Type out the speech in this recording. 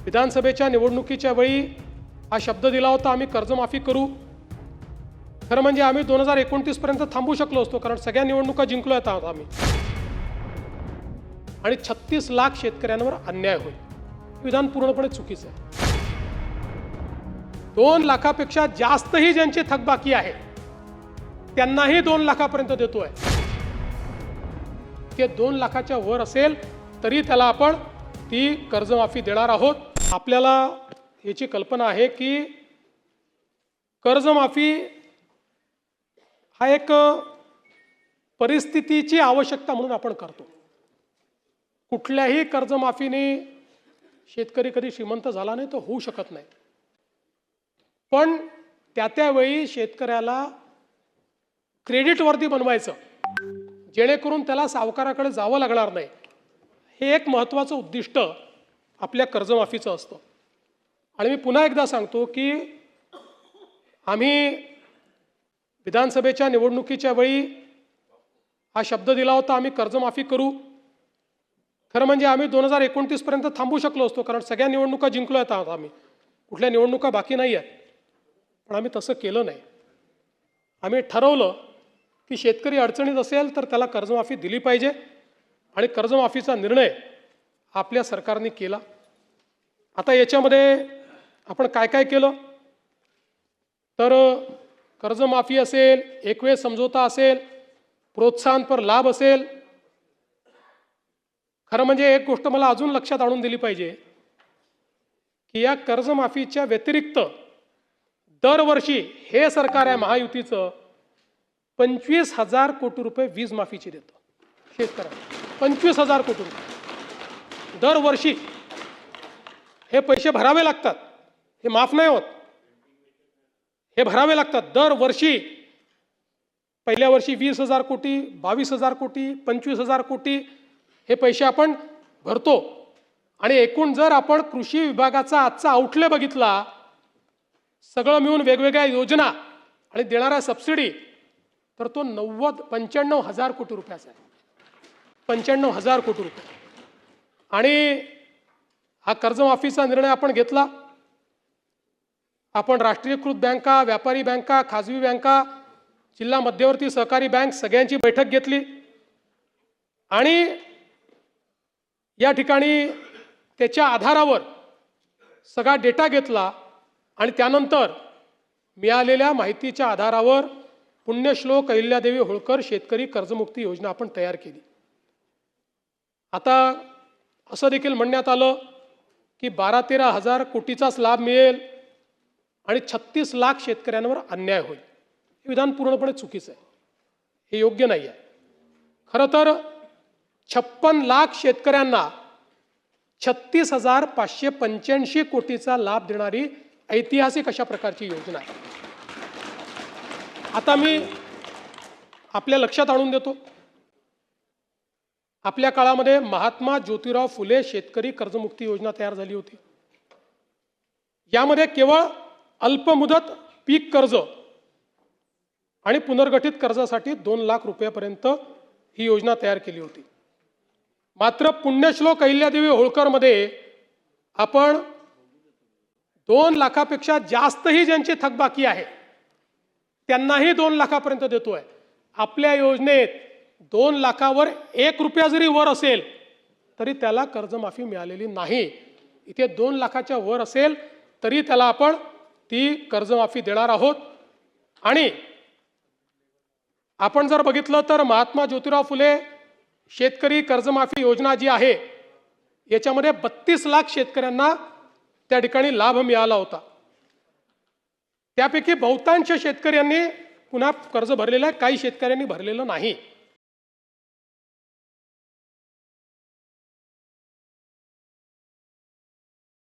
विधानसभेच्या निवडणुकीच्या वेळी हा शब्द दिला होता, आम्ही कर्जमाफी करू. खरं म्हणजे आम्ही 2029 पर्यंत थांबू शकलो असतो, कारण सगळ्या निवडणुका जिंकलो आहोत आम्ही. आणि 36 लाख शेतकऱ्यांवर अन्याय होईल. विधान पूर्णपणे चुकीचं आहे. 2 लाखापेक्षा जास्तही ज्यांची थकबाकी आहे त्यांनाही 2 लाखापर्यंत देतोय. ते 2 लाखाच्या वर असेल तरी त्याला आपण ती कर्जमाफी देणार आहोत. आपल्याला याची कल्पना आहे की कर्जमाफी हा एक परिस्थितीची आवश्यकता म्हणून आपण करतो. कुठल्याही कर्जमाफीने शेतकरी कधी श्रीमंत झाला नाही, तो होऊ शकत नाही. पण त्यावेळी शेतकऱ्याला क्रेडिटवर्दी बनवायचं, जेणेकरून त्याला सावकाराकडे जावं लागणार नाही, हे एक महत्त्वाचं उद्दिष्ट आपल्या कर्जमाफीचं असतं. आणि मी पुन्हा एकदा सांगतो की आम्ही विधानसभेच्या निवडणुकीच्या वेळी हा शब्द दिला होता, आम्ही कर्जमाफी करू. खरं म्हणजे आम्ही 2029 पर्यंत थांबू शकलो असतो, कारण सगळ्या निवडणुका जिंकलो आहोत आम्ही. कुठल्या निवडणुका बाकी नाही आहेत. पण आम्ही तसं केलं नाही. आम्ही ठरवलं की शेतकरी अडचणीत असेल तर त्याला कर्जमाफी दिली पाहिजे. आणि कर्जमाफीचा निर्णय आपल्या सरकारने केला. आता याच्यामध्ये आपण काय काय केलं तर कर्जमाफी असेल, एकवेळ समझोता असेल, प्रोत्साहनपर लाभ असेल. खरं म्हणजे एक गोष्ट मला अजून लक्षात आणून दिली पाहिजे की या कर्जमाफीच्या व्यतिरिक्त दरवर्षी हे सरकार आहे महायुतीचं 25,000 कोटी रुपये वीज माफीची देतं शेतकऱ्यांना. 25,000 कोटी रुपये दरवर्षी. हे पैसे भरावे लागतात, हे माफ नाही होत. हे भरावे लागतात दरवर्षी. पहिल्या वर्षी 20,000 कोटी, 22,000 कोटी, 25,000 कोटी हे पैसे आपण भरतो. आणि एकूण जर आपण कृषी विभागाचा आजचा आउटले बघितला, सगळं मिळून वेगवेगळ्या योजना आणि देणाऱ्या सबसिडी, तर तो 95,000 कोटी रुपयाचा आहे. 95,000 कोटी रुपये. आणि हा कर्जमाफीचा निर्णय आपण घेतला. आपण राष्ट्रीयकृत बँका, व्यापारी बँका, खाजगी बँका, जिल्हा मध्यवर्ती सहकारी बँक सगळ्यांची बैठक घेतली. आणि या ठिकाणी त्याच्या आधारावर सगळा डेटा घेतला. आणि त्यानंतर मिळालेल्या माहितीच्या आधारावर पुण्यश्लोक अहिल्यादेवी होळकर शेतकरी कर्जमुक्ती योजना आपण तयार केली. आता असं देखील म्हणण्यात आलं की 12-13 हजार कोटीचाच लाभ मिळेल आणि 36 लाख शेतकऱ्यांवर अन्याय होईल. हे विधान पूर्णपणे चुकीचं आहे. हे योग्य नाही आहे. खरं तर 56 लाख शेतकऱ्यांना 36,585 कोटीचा लाभ देणारी ऐतिहासिक अशा प्रकारची योजना आहे. आता मी आपल्या लक्षात आणून देतो, आपल्या काळामध्ये महात्मा ज्योतिराव फुले शेतकरी कर्जमुक्ती योजना तयार झाली होती. यामध्ये केवळ अल्पमुदत पीक कर्ज आणि पुनर्गठित कर्जासाठी 2 लाख रुपयापर्यंत ही योजना तयार केली होती. मात्र पुण्यश्लोक अहिल्यादेवी होळकरमध्ये आपण 2 लाखापेक्षा जास्तही ज्यांची थकबाकी आहे त्यांनाही 2 लाखापर्यंत देतोय. आपल्या योजनेत 2 लाखावर 1 रुपया जरी वर असेल तरी त्याला कर्जमाफी मिळालेली नाही. इथे 2 लाखाच्या वर असेल तरी त्याला आपण ती कर्जमाफी देणार आहोत. आणि आपण जर बघितलं तर महात्मा ज्योतिराव फुले शेतकरी कर्जमाफी योजना जी आहे याच्यामध्ये 32 लाख शेतकऱ्यांना त्या ठिकाणी लाभ मिळाला होता. त्यापैकी बहुतांश शेतकऱ्यांनी पुन्हा कर्ज भरलेलं आहे, काही शेतकऱ्यांनी भरलेलं नाही.